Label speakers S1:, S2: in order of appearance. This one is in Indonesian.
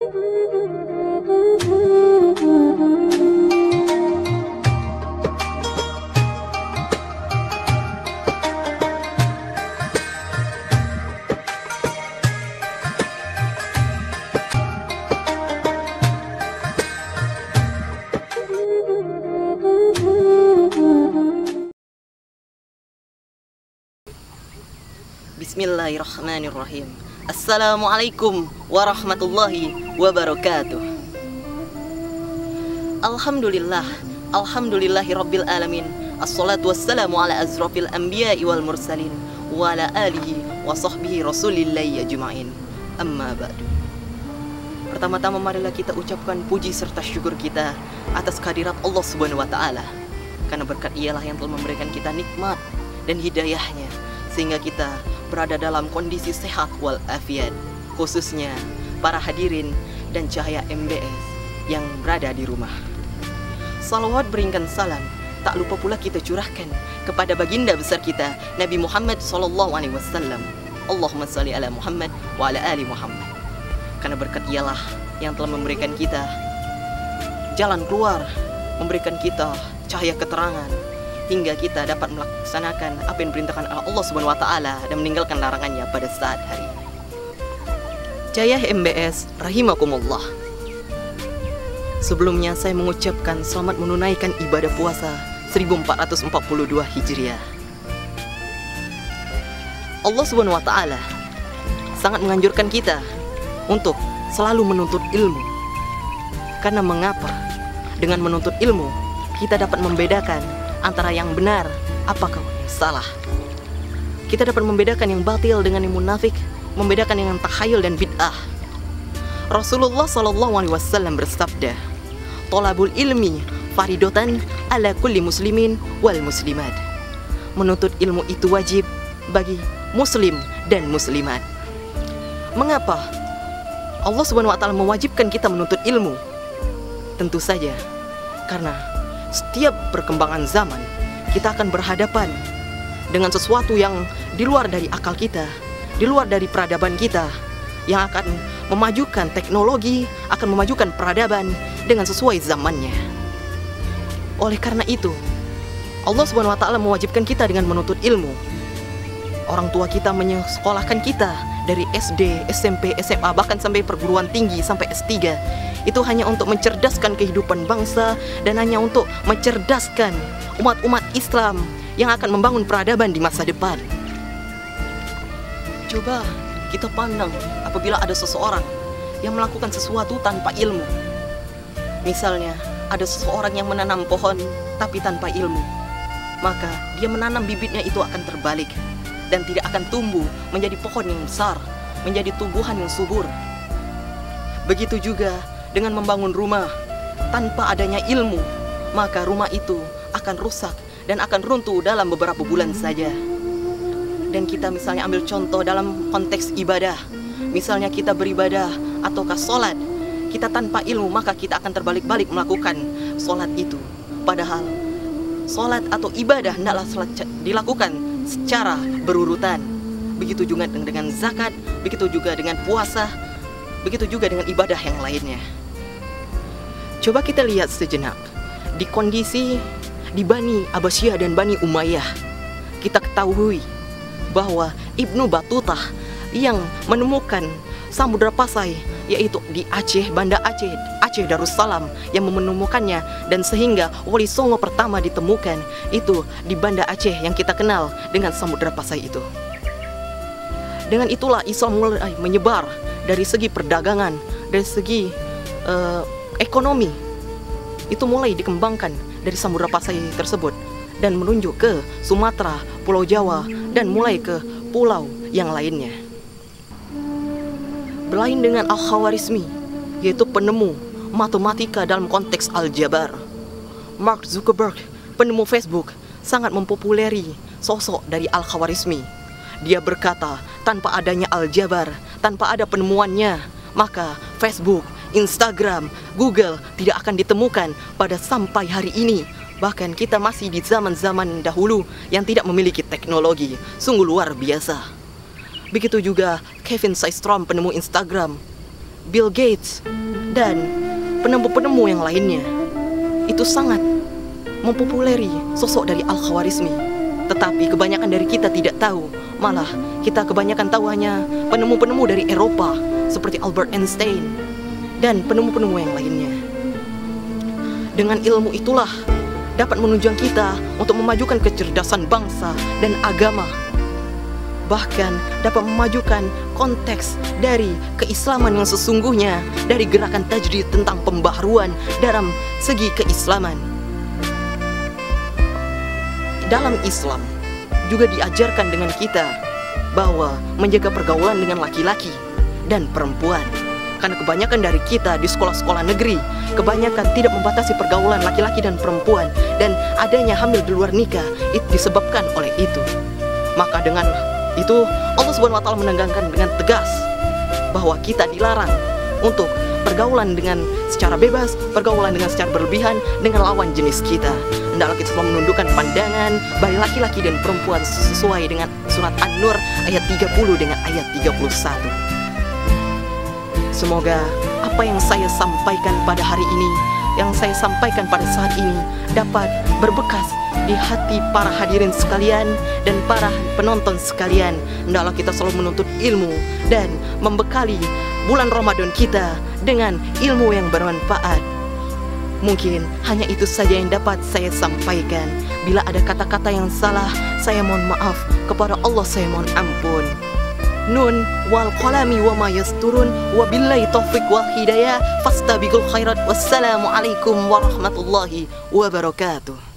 S1: Bismillahirrahmanirrahim. Assalamualaikum warahmatullahi wabarakatuh. Alhamdulillahi rabbil alamin. Assalatu wassalamu ala azrafil anbiya'i wal mursalin wa ala alihi wa sahbihi rasulillahi ajma'in. Amma ba'du. Pertama-tama marilah kita ucapkan puji serta syukur kita atas kehadirat Allah Subhanahu wa taala. Karena berkat Ialah yang telah memberikan kita nikmat dan hidayahnya sehingga kita berada dalam kondisi sehat walafiat, khususnya para hadirin dan cahaya MBS yang berada di rumah. Salawat beringkan salam tak lupa pula kita curahkan kepada baginda besar kita Nabi Muhammad SAW. Allahumma salli ala Muhammad wa ala ali Muhammad. Karena berkat Ialah yang telah memberikan kita jalan keluar, memberikan kita cahaya keterangan, hingga kita dapat melaksanakan apa yang diperintahkan Allah Subhanahu wa taala dan meninggalkan larangannya pada saat hari ini. Jaya MBS rahimakumullah. Sebelumnya saya mengucapkan selamat menunaikan ibadah puasa 1442 Hijriah. Allah Subhanahu wa taala sangat menganjurkan kita untuk selalu menuntut ilmu. Karena mengapa? Dengan menuntut ilmu kita dapat membedakan antara yang benar, apakah yang salah. Kita dapat membedakan yang batil dengan yang munafik, membedakan yang takhayul dan bid'ah. Rasulullah SAW bersabda, "Thalabul ilmi faridotan ala kulli muslimin wal muslimat." Menuntut ilmu itu wajib bagi muslim dan muslimat. Mengapa Allah Subhanahu wa taala mewajibkan kita menuntut ilmu? Tentu saja karena setiap perkembangan zaman kita akan berhadapan dengan sesuatu yang di luar dari akal kita, di luar dari peradaban kita, yang akan memajukan teknologi, akan memajukan peradaban dengan sesuai zamannya. Oleh karena itu, Allah Subhanahu wa taala mewajibkan kita dengan menuntut ilmu. Orang tua kita menyekolahkan kita dari SD, SMP, SMA, bahkan sampai perguruan tinggi, sampai S3. Itu hanya untuk mencerdaskan kehidupan bangsa dan hanya untuk mencerdaskan umat-umat Islam yang akan membangun peradaban di masa depan. Coba kita pandang apabila ada seseorang yang melakukan sesuatu tanpa ilmu. Misalnya, ada seseorang yang menanam pohon tapi tanpa ilmu. Maka dia menanam bibitnya itu akan terbalik dan tidak akan tumbuh menjadi pohon yang besar, menjadi tumbuhan yang subur. Begitu juga dengan membangun rumah tanpa adanya ilmu, maka rumah itu akan rusak dan akan runtuh dalam beberapa bulan saja. Dan kita misalnya ambil contoh dalam konteks ibadah, misalnya kita beribadah ataukah sholat, kita tanpa ilmu maka kita akan terbalik-balik melakukan sholat itu. Padahal sholat atau ibadah hendaklah dilakukan secara berurutan. Begitu juga dengan zakat, begitu juga dengan puasa, begitu juga dengan ibadah yang lainnya. Coba kita lihat sejenak di kondisi di Bani Abbasiyah dan Bani Umayyah. Kita ketahui bahwa Ibnu Battuta yang menemukan Samudra Pasai, yaitu di Aceh, Banda Aceh, Aceh Darussalam, yang menemukannya, dan sehingga Wali Songo pertama ditemukan itu di Banda Aceh yang kita kenal dengan Samudra Pasai itu. Dengan itulah Islam mulai menyebar dari segi perdagangan, dari segi ekonomi. Itu mulai dikembangkan dari Samudra Pasai tersebut dan menunjuk ke Sumatera, Pulau Jawa, dan mulai ke pulau yang lainnya. Berlain dengan Al-Khawarizmi, yaitu penemu matematika dalam konteks aljabar. Mark Zuckerberg, penemu Facebook, sangat mempopuleri sosok dari Al-Khawarizmi. Dia berkata, tanpa adanya aljabar, tanpa ada penemuannya, maka Facebook, Instagram, Google tidak akan ditemukan pada sampai hari ini. Bahkan kita masih di zaman-zaman dahulu yang tidak memiliki teknologi. Sungguh luar biasa. Begitu juga Kevin Systrom, penemu Instagram. Bill Gates, dan penemu-penemu yang lainnya. Itu sangat mempopuleri sosok dari Al-Khwarizmi. Tetapi kebanyakan dari kita tidak tahu. Malah kita kebanyakan tahu hanya penemu-penemu dari Eropa seperti Albert Einstein dan penemu-penemu yang lainnya. Dengan ilmu itulah dapat menunjang kita untuk memajukan kecerdasan bangsa dan agama. Bahkan dapat memajukan konteks dari keislaman yang sesungguhnya, dari gerakan tajdid tentang pembaharuan dalam segi keislaman. Dalam Islam juga diajarkan dengan kita bahwa menjaga pergaulan dengan laki-laki dan perempuan. Karena kebanyakan dari kita di sekolah-sekolah negeri kebanyakan tidak membatasi pergaulan laki-laki dan perempuan, dan adanya hamil di luar nikah itu disebabkan oleh itu. Maka dengan itu Allah Subhanahu wa taala menegangkan dengan tegas bahwa kita dilarang untuk pergaulan dengan secara bebas, pergaulan dengan secara berlebihan dengan lawan jenis kita. Hendaklah kita selalu menundukkan pandangan baik laki-laki dan perempuan sesuai dengan surat An-Nur ayat 30 dengan ayat 31. Semoga apa yang saya sampaikan pada hari ini, yang saya sampaikan pada saat ini dapat berbekas di hati para hadirin sekalian dan para penonton sekalian. Hendaklah kita selalu menuntut ilmu dan membekali bulan Ramadan kita dengan ilmu yang bermanfaat. Mungkin hanya itu saja yang dapat saya sampaikan. Bila ada kata-kata yang salah, saya mohon maaf. Kepada Allah saya mohon ampun. Nun wal qalami wa ma yasturun, wabillahi taufiq wal hidayah, fastabiqul khairat. Wassalamualaikum warahmatullahi wabarakatuh.